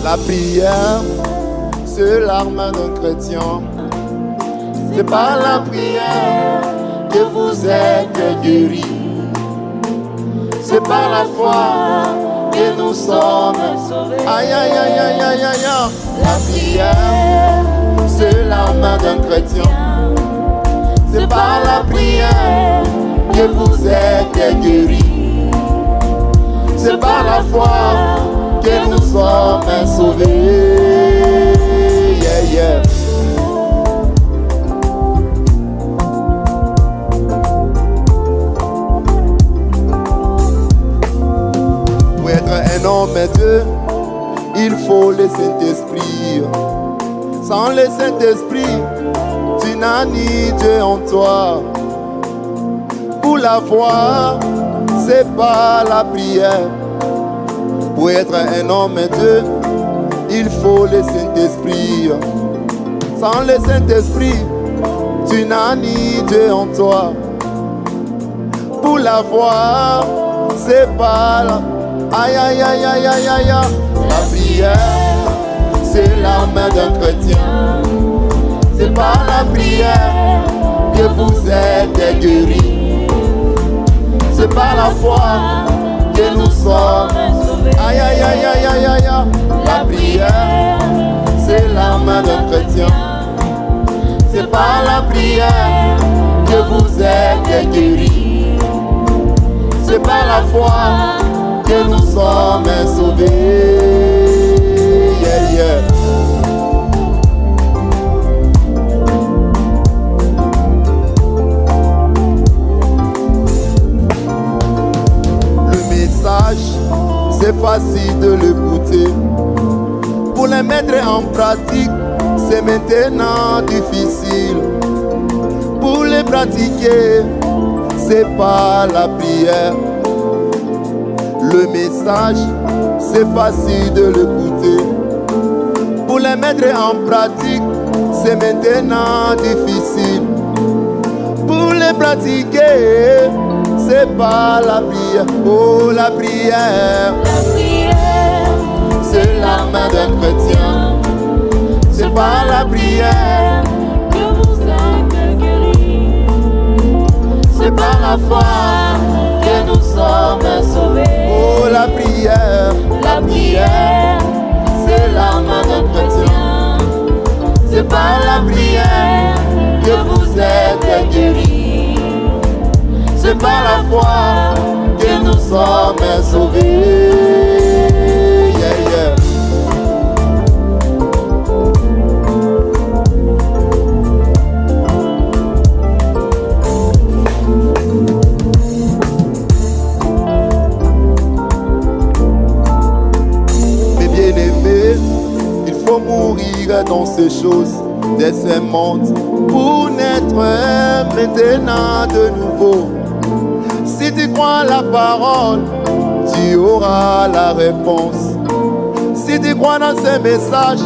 La prière, c'est l'arme d'un chrétien. C'est par la prière que vous êtes guéris. C'est par la foi que nous sommes sauvés. Aïe, aïe, aïe, aïe, aïe, aïe, aïe. La prière, c'est l'arme d'un chrétien. C'est par la prière que vous êtes guéris. C'est par la foi que nous sommes sauvés. Yeah, yeah. Pour être un homme et Dieu, il faut le Saint-Esprit. Sans le Saint-Esprit, tu n'as ni Dieu en toi. Pour la foi, c'est pas la prière. Pour être un homme et Dieu, il faut le Saint-Esprit. Sans le Saint-Esprit, tu n'as ni Dieu en toi. Pour la foi, c'est pas la... Aïe, aïe, aïe, aïe, aïe, aïe, aïe. La prière, c'est l'arme d'un chrétien. C'est par la prière que vous êtes guéris. C'est par la foi que nous sommes sauvés. Aïe, aïe, aïe, aïe, aïe, aïe, aïe. La prière, c'est l'arme d'un chrétien. C'est par la prière que vous êtes guéris. C'est par la foi que nous sommes sauvés. Yeah, yeah. C'est facile de l'écouter. Pour les mettre en pratique, c'est maintenant difficile. Pour les pratiquer, c'est pas la prière. Le message, c'est facile de l'écouter. Pour les mettre en pratique, c'est maintenant difficile. Pour les pratiquer, c'est pas la prière. Oh, la prière. La prière, c'est l'arme d'un chrétien. C'est par la prière que vous êtes guéris. C'est par la foi que nous sommes sauvés. Oh, la prière. La prière, c'est l'arme d'un chrétien. C'est par la prière que vous êtes guéris. C'est par la foi que nous sommes sauvés. Yeah, yeah. Mes bien-aimés, il faut mourir dans ces choses, de ces mondes, pour naître maintenant de nouveau. Si tu crois la parole, tu auras la réponse. Si tu crois dans ces messages,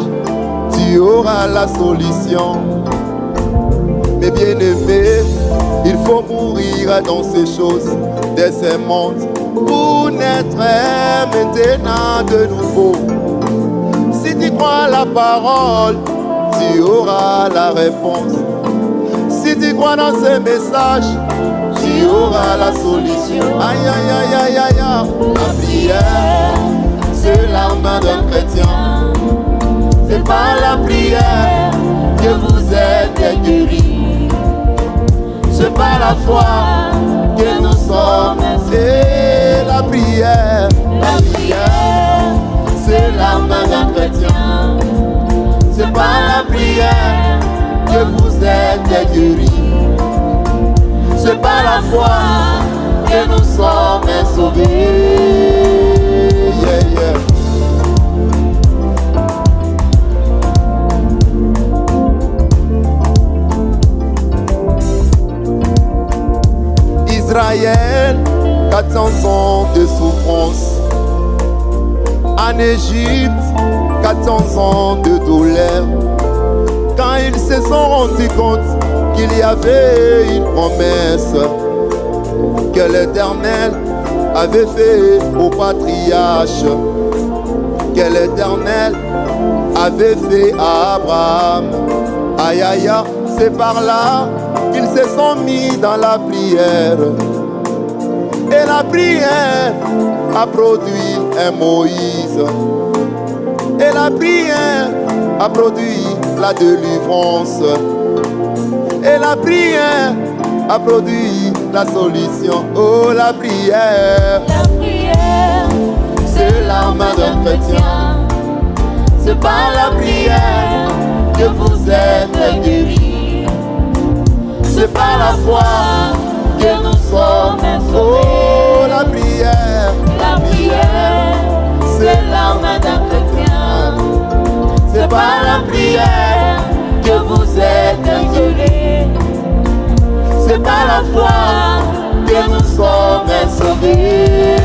tu auras la solution. Mes bien-aimés, il faut mourir dans ces choses, de ces mondes, pour naître maintenant de nouveau. Si tu crois la parole, tu auras la réponse. Si tu crois dans ces messages, tu auras la solution. Aïe, aïe, aïe, aïe, aïe, aïe. La prière, c'est l'arme d'un chrétien. C'est par la prière que vous êtes guéris. C'est par la foi que nous sommes. C'est la prière. La prière, c'est l'arme d'un chrétien. C'est par la prière que vous êtes guéris. C'est par la foi que nous sommes sauvés. Yeah, yeah. Israël, 400 ans de souffrance. En Égypte, 400 ans de douleur. Quand ils se sont rendus compte qu'il y avait une promesse que l'Éternel avait fait aux patriarches. que l'Éternel avait fait à Abraham. Aïe aïe aïe, c'est par là qu'ils se sont mis dans la prière. Et la prière a produit un Moïse. Et la prière a produit la délivrance. Et la prière a produit la solution. Oh, la prière. La prière, c'est l'arme d'un chrétien. C'est par la prière que vous êtes guéris. C'est par la foi que nous sommes sauvés. Oh, la prière. La prière, c'est l'arme d'un chrétien. C'est par la prière que vous êtes guéris. C'est par la foi que nous sommes sauvés.